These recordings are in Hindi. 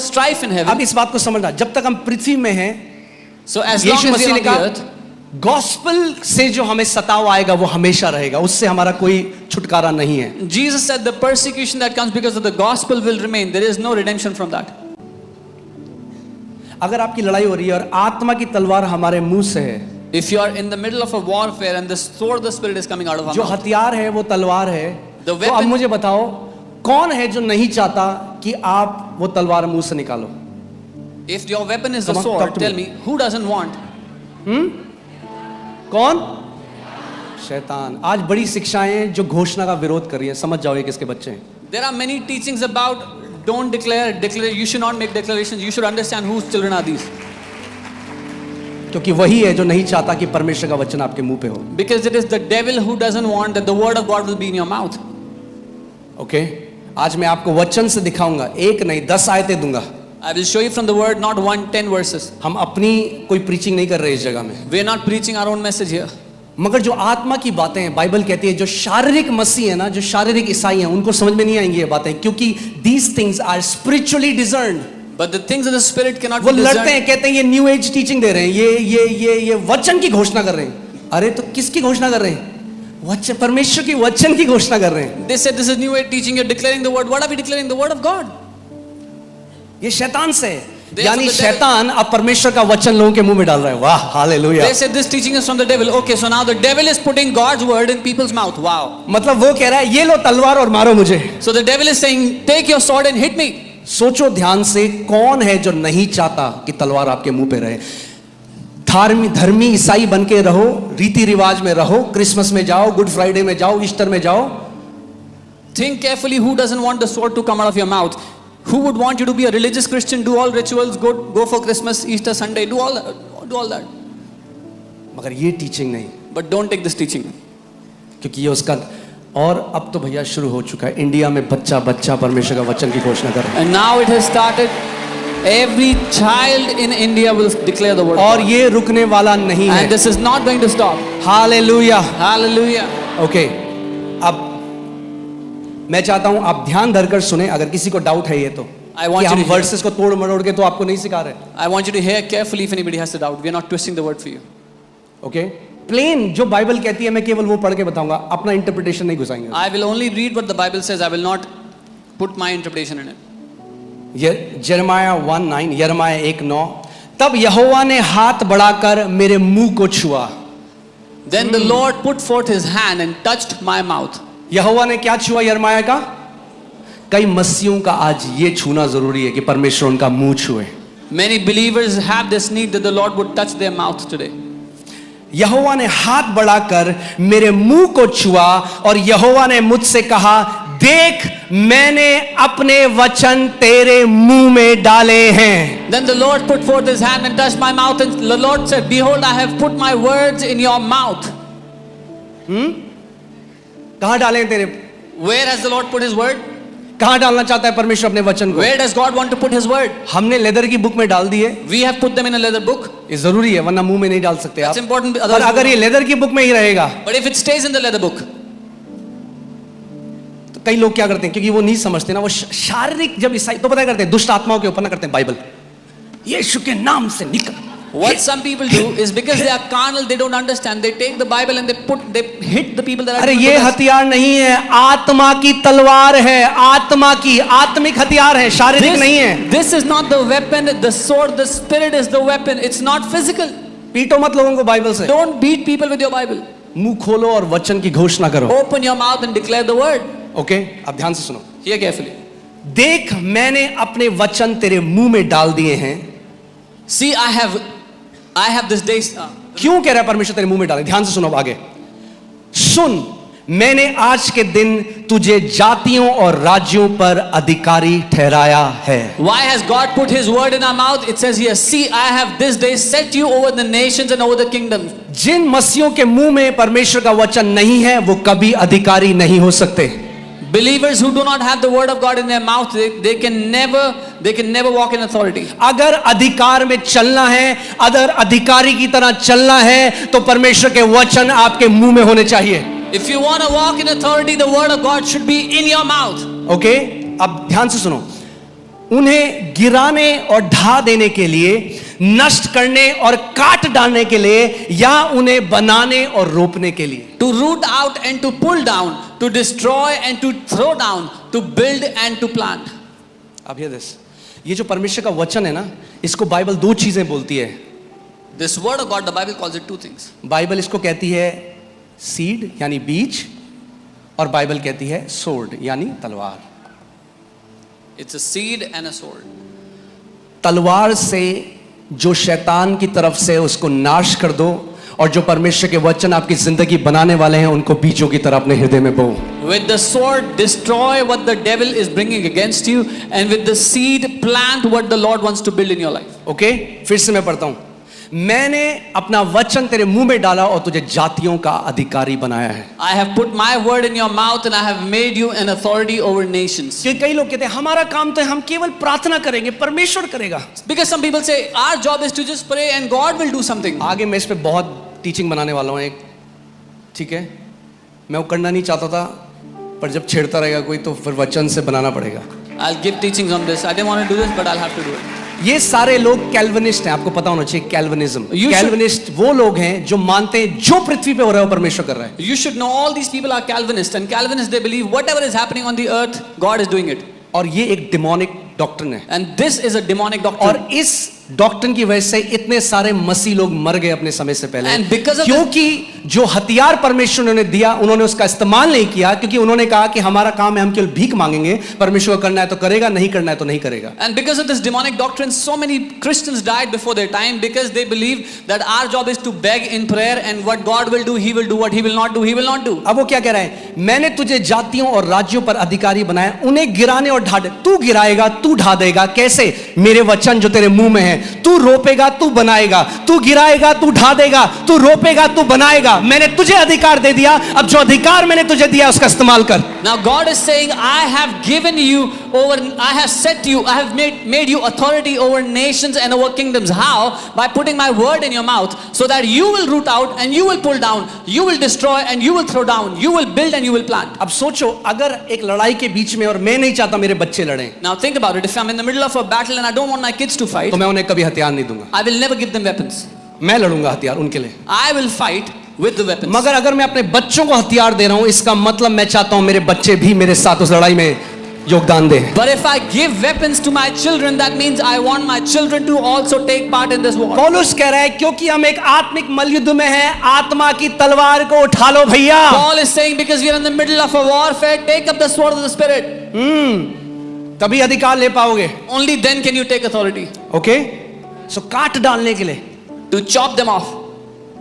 strife in heaven. अब इस बात को समझना, जब तक हम पृथ्वी में हैं, So as long Yeshu as we Masih are ने on the कहा earth, गॉस्पेल से जो हमें सताव आएगा वो हमेशा रहेगा, उससे हमारा कोई छुटकारा नहीं है। Jesus said the persecution that comes because of the gospel will remain. There is no redemption from that. अगर आपकी लड़ाई हो रही है और आत्मा की तलवार हमारे मुंह से है, If you are in the middle of a warfare and the sword of the spirit is coming out of our जो mouth, हथियार है वो तलवार है, The तो अब weapon- मुझे बताओ कौन है जो नहीं चाहता कि आप वो तलवार मुंह से निकालो? if your weapon is the Come on, sword, talk to tell me. me, who doesn't want? कौन? शैतान। आज बड़ी शिक्षाएं जो घोषणा का विरोध कर रही है, समझ जाओ ये किसके बच्चे हैं। There are many teachings about don't declare, you should not make declarations. You should understand whose children are these. क्योंकि वही है जो नहीं चाहता कि परमेश्वर का वचन आपके मुंह पे हो। Because it is the devil who doesn't want that the word of God will be in your mouth. Okay, आज मैं आपको वचन से दिखाऊंगा, एक नहीं 10 आयतें दूंगा। I will show you from the word, not 10 verses. हम अपनी कोई प्रीचिंग नहीं कर रहे इस जगह में, We are not preaching our own message here. मगर जो आत्मा की बातें हैं, बाइबल कहती है जो शारीरिक मसीह है ना, जो शारीरिक ईसाई हैं, उनको समझ में नहीं आएंगी ये बातें, क्योंकि these things are spiritually discerned। But the things of the spirit cannot वो be लड़ते हैं, discerned. कहते हैं ये न्यू एज टीचिंग दे रहे हैं, ये वचन की घोषणा कर रहे हैं। अरे तो किसकी घोषणा कर रहे हैं? वचन, परमेश्वर की वचन की घोषणा कर रहे हैं। They said this is new age teaching. You're declaring the word. What are we declaring? The word of God. ये शैतान से है, They यानी are from the devil. शैतान अब परमेश्वर का वचन लोगों के मुंह में डाल रहा है। वाह, hallelujah. They said this teaching is from the devil. Okay, so now the devil is putting God's word in people's mouth. Wow. मतलब वो कह रहा है ये लो तलवार और मारो मुझे। So the devil is saying, take your sword and hit me. सोचो ध्यान से, कौन है जो नहीं चाहता कि तलवार आपके मुंह पे रहे? धर्मी ईसाई बन के रहो, रीति रिवाज में रहो, क्रिसमस में जाओ, गुड फ्राइडे में जाओ, ईस्टर में जाओ। Think carefully who doesn't want the sword to come out of your mouth. Who would want you to be a religious Christian, do all rituals, go for Christmas, Easter, Sunday, do all that. मगर ये टीचिंग नहीं, But don't take this teaching. क्योंकि ये उसका, और अब तो भैया शुरू हो चुका है, इंडिया में बच्चा बच्चा परमेश्वर का वचन की घोषणा कर रहा है। And now it has started. Every child in India will declare the word. और ये रुकने वाला नहीं है। And this is not going to stop. Hallelujah. Hallelujah. Okay, अब मैं चाहता हूं आप ध्यान धरकर सुने, अगर किसी को डाउट है ये तो, I want कि you हम to hear. वर्सेस को तोड़ मरोड़ के तो आपको नहीं सिखा रहे। I want you to hear carefully if anybody has a doubt. We are not twisting the word for you. Okay, plain जो बाइबल कहती है मैं केवल वो पढ़ के बताऊंगा, अपना इंटरप्रिटेशन नहीं घुसाएंगे। I will only read what the Bible says. I will not put my interpretation in it. यिर्मयाह 1:9, यिर्मयाह 1:9, तब यहोवा ने हाथ बढ़ाकर मेरे मुंह को छुआ। Then the Lord put forth his hand and touched my mouth. यहोवा ने क्या छुआ यिर्मयाह का? कई मसीहों का आज ये छूना जरूरी है कि परमेश्वर उनका मुंह छुए। Many believers have this need that the Lord would touch their mouth today. यहोवा ने हाथ बढ़ाकर मेरे मुंह को छुआ और यहोवा ने मुझसे कहा, देख मैंने अपने वचन तेरे मुंह में डाले हैं। Then the Lord put forth his hand and touched my mouth, and the Lord said, behold, I have put my words in your mouth. कहां डाले हैं तेरे? Where has the Lord put his word? कहां डालना चाहता है परमेश्वर अपने वचन को? Where does God want to put his word? हमने लेदर की बुक में डाल दिए। We have put them in a leather book. ये जरूरी है, वरना मुंह में नहीं डाल सकते That's आप। important. और अगर ये लेदर की बुक में ही रहेगा But if it stays in the leather book, तो कई लोग क्या करते हैं, क्योंकि वो नहीं समझते ना, वो शारीरिक जब ईसाई तो पता करते हैं, दुष्ट आत्माओं के ऊपर ना करते हैं बाइबल, यीशु के नाम से निकल। what some people do is because they are carnal, they don't understand. They take the Bible and they hit the people that are. अरे ये हथियार नहीं है, आत्मा की तलवार है, आत्मा की, आत्मिक हथियार है, शारीरिक नहीं है। This is not the weapon, the sword, the spirit is the weapon. It's not physical. पीटो मत लोगों को बाइबल से, Don't beat people with your Bible. मुंह खोलो और वचन की घोषणा करो। Open your mouth and declare the word. Okay, अब ध्यान से सुनो। Hear carefully. देख मैंने अपने वचन तेरे मुंह में डाल दिए हैं। See, I have this day. क्यों कह रहा है परमेश्वर तेरे मुंह में डाले? ध्यान से सुनो आगे। सुन, मैंने आज के दिन तुझे जातियों और राज्यों पर अधिकारी ठहराया है। Why has God put his word in our mouth? It says here, see, I have this day set you over the nations and over the kingdoms. जिन मसीहों के मुंह में परमेश्वर का वचन नहीं है, वो कभी अधिकारी नहीं हो सकते। Believers who do not have the word of God in their mouth, they can never walk in authority. अगर अधिकार में चलना है, अगर अधिकारी की तरह चलना है, तो परमेश्वर के वचन आपके मुंह में होने चाहिए। If you want to walk in authority, the word of God should be in your mouth. Okay, अब ध्यान से सुनो। उन्हें गिराने और ढा देने के लिए, नष्ट करने और काट डालने के लिए, या उन्हें बनाने और रोपने के लिए? To root out and to pull down, to destroy and to throw down, to build and to plant. अब ये जो परमेश्वर का वचन है ना, इसको बाइबल दो चीजें बोलती है. This word of God, the Bible calls it two things. Bible इसको कहती है सीड यानी बीज, और बाइबल कहती है सोर्ड यानी तलवार. It's a seed and a sword. तलवार से जो शैतान की तरफ से उसको नाश कर दो, और जो परमेश्वर के वचन आपकी जिंदगी बनाने वाले हैं उनको बीजों की तरह अपने हृदय में बो. With the sword, destroy what the devil is bringing against you, and with the seed, plant what the Lord wants to build in your life. Okay, फिर से मैं पढ़ता हूं. मैंने अपना वचन तेरे मुंह में डाला और तुझे जातियों का अधिकारी बनाया है. I have put my word in your mouth and I have made you an authority over nations. क्योंकि कई लोग कहते हैं हमारा काम तो है, हम केवल प्रार्थना करेंगे, परमेश्वर करेगा. Because some people say our job is to just pray and God will do something. आगे मैं इस पे बहुत टीचिंग बनाने वाला हूं एक, ठीक है. मैं वो करना नहीं चाहता था, पर जब छेड़ता रहेगा कोई तो फिर वचन से बनाना पड़ेगा. I'll give teachings on this. I didn't want to do this, but I'll have to do it. ये सारे लोग कैल्विनिस्ट हैं, आपको पता होना चाहिए. कैल्विनिज्म, कैल्विनिस्ट वो लोग हैं जो मानते हैं जो पृथ्वी पे हो रहा है वो परमेश्वर कर रहा है. You should know all these people are Calvinists, and Calvinists they believe whatever is happening on the earth, God is doing it. और ये एक डिमोनिक डॉक्ट्रिन है. And this is a demonic doctrine. और इस डॉक्ट्रिन की वजह से इतने सारे मसीह लोग मर गए अपने समय से पहले. And because of क्योंकि जो हथियार परमेश्वर ने दिया उन्होंने उसका इस्तेमाल नहीं किया, क्योंकि उन्होंने कहा कि हमारा काम है, हम केवल भीख मांगेंगे, परमेश्वर को करना है तो करेगा, नहीं करना है तो नहीं करेगा. And because of this demonic doctrine, so many Christians died before their time because they believe that our job is to beg in prayer, and what God will do, He will do. What He will not do, He will not do. अब वो क्या कह रहा है? मैंने तुझे जातियों और राज्यों पर अधिकारी बनाया, उन्हें गिराने और ढा दे. तू गिराएगा, तू ढा देगा. कैसे? मेरे वचन जो तेरे मुंह में है. तू रोपेगा, तू बनाएगा. तू गिराएगा, तू ढा देगा. तू रोपेगा, तू बनाएगा. मैंने तुझे अधिकार दे दिया. अब जो अधिकार मैंने तुझे दिया उसका इस्तेमाल कर. Now God is saying, I have given you over, I have set you, I have made you authority over nations and over kingdoms. How? By putting my word in your mouth, so that you will root out and you will pull down, you will destroy and you will throw down, you will build and you will plant. अब सोचो, अगर एक लड़ाई के बीच में, और मैं नहीं चाहता मेरे बच्चे लड़ें, Now think about it. If I'm in the middle of a battle and I don't want my kids to fight, तो मैं उन्हें कभी हथियार नहीं दूंगा. I will never give them weapons. मैं लड़ूंगा हथियार उनके लिए. I will fight with the weapons. मगर अगर मैं अपने बच्चों को हथियार दे रहा हूं, इसका मतलब मैं चाहता हूं मेरे बच्चे भी मेरे साथ उस लड़ाई में योगदान दें. But if I give weapons to my children, that means I want my children to also take part in this war. पौलुस कह रहा है क्योंकि हम एक आत्मिक मल्लयुद्ध में हैं, आत्मा की तलवार को उठा लो भैया. Paul is saying because we are in the middle of a warfare, take up the sword of the Spirit. तभी अधिकार ले पाओगे. Only then can you take authority. Okay, so काट डालने के लिए, To chop them off.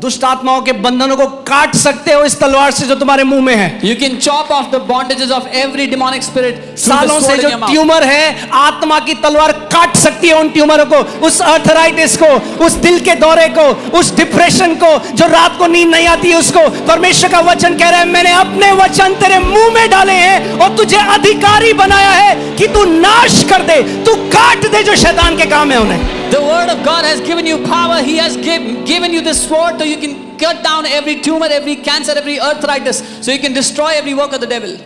दुष्ट आत्माओं के बंधनों को काट सकते हो इस तलवार से जो तुम्हारे मुंह में है. You can chop off the bondages of every demonic spirit through the सालों से sword in जो your mouth. ट्यूमर है, आत्मा की तलवार काट सकती है उन ट्यूमरों को, उस अर्थराइटिस को, उस दिल के दौरे को, उस डिप्रेशन को, जो रात को नींद नहीं आती उसको. परमेश्वर का वचन कह रहा है मैंने अपने वचन तेरे मुंह में डाले हैं और तुझे अधिकारी बनाया है कि तू नाश कर दे, तू काट दे जो शैतान के काम है उन्हें. The word of God has given you power. He has given you this sword so you can cut down every tumor, every cancer, every arthritis, so you can destroy every work of the devil.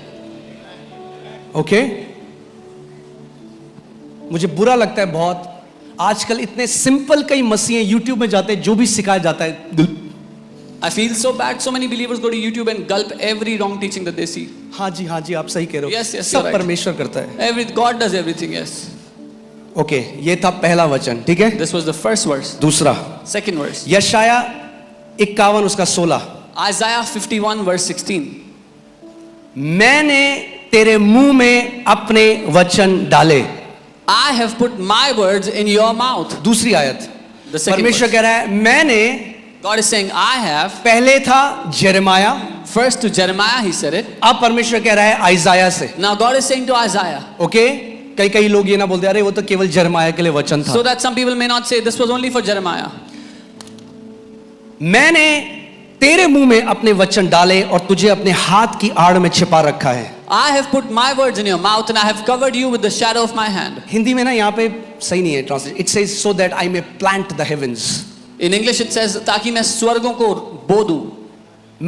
Okay, मुझे बुरा लगता है बहुत, आजकल इतने सिंपल कई मसीह यूट्यूब में जाते हैं, जो भी सिखाया जाता है. I feel so bad. So many believers go to YouTube and gulp every wrong teaching that they see. हाँ जी, आप सही कह रहे हो. Yes, सब you're right. परमेश्वर करता है. God does everything. Yes. Okay, ये था पहला वचन, ठीक है. This was the first verse. दूसरा, Second verse. यशाया 51 उसका 16. Isaiah 51 verse 16. मैंने तेरे मुंह में अपने वचन डाले. I have put my words in your mouth. दूसरी आयत, The second परमेश्वर verse. कह रहा है मैंने, God is saying, I have. पहले था Jeremiah, First to Jeremiah he said it. अब परमेश्वर कह रहा है आइजाया से. Now God is saying to Isaiah. Okay, कई लोग ये ना बोलते अरे वो तो केवल जेरेमाया के लिए वचन था. So that some people may not say this was only for Jeremiah. मैंने तेरे मुंह में अपने वचन डाले और तुझे अपने हाथ की आड़ में छिपा रखा है. I have put my words in your mouth and I have covered you with the shadow of my hand. Hindi में ना यहाँ पे सही नहीं है translation. It says so that I may plant the heavens. In English it says ताकि मैं स्वर्गों को बो दूं.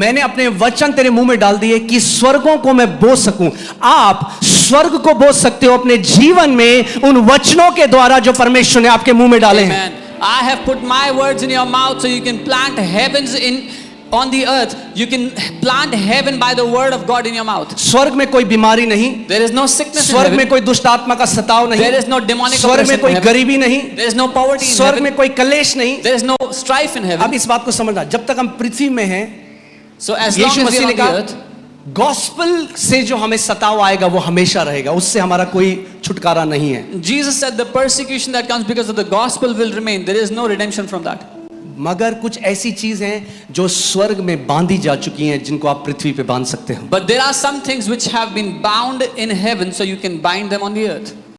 मैंने अपने वचन तेरे मुंह में डाल दिए कि स्वर्गों को मैं बो सकूं। आप स्वर्ग को बो सकते हो अपने जीवन में उन वचनों के द्वारा जो परमेश्वर ने आपके मुंह में डाले हैं। Amen. I have put my words in your mouth so you can plant heavens on the earth. You can plant heaven by the word of God in your mouth. स्वर्ग में कोई बीमारी नहीं, There is no sickness in स्वर्ग में heaven. कोई दुष्ट आत्मा का सताव नहीं, There is no demonic स्वर्ग oppression में कोई in heaven. गरीबी नहीं, There is no poverty in स्वर्ग heaven. में कोई कलेश नहीं। There is no strife in अब heaven. इस बात को समझना, जब तक हम पृथ्वी में हैं, So as long Yeshu as we Masih are ने on the कहा earth, गॉस्पेल से जो हमें सताव आएगा वो हमेशा रहेगा, उससे हमारा कोई छुटकारा नहीं है। Jesus said the persecution that comes because of the gospel will remain. There is no redemption from that. मगर कुछ ऐसी चीज हैं जो स्वर्ग में बांधी जा चुकी हैं, जिनको आप पृथ्वी पे बांध सकते हो। But there are some things which have been bound in heaven, so you can bind them on the earth.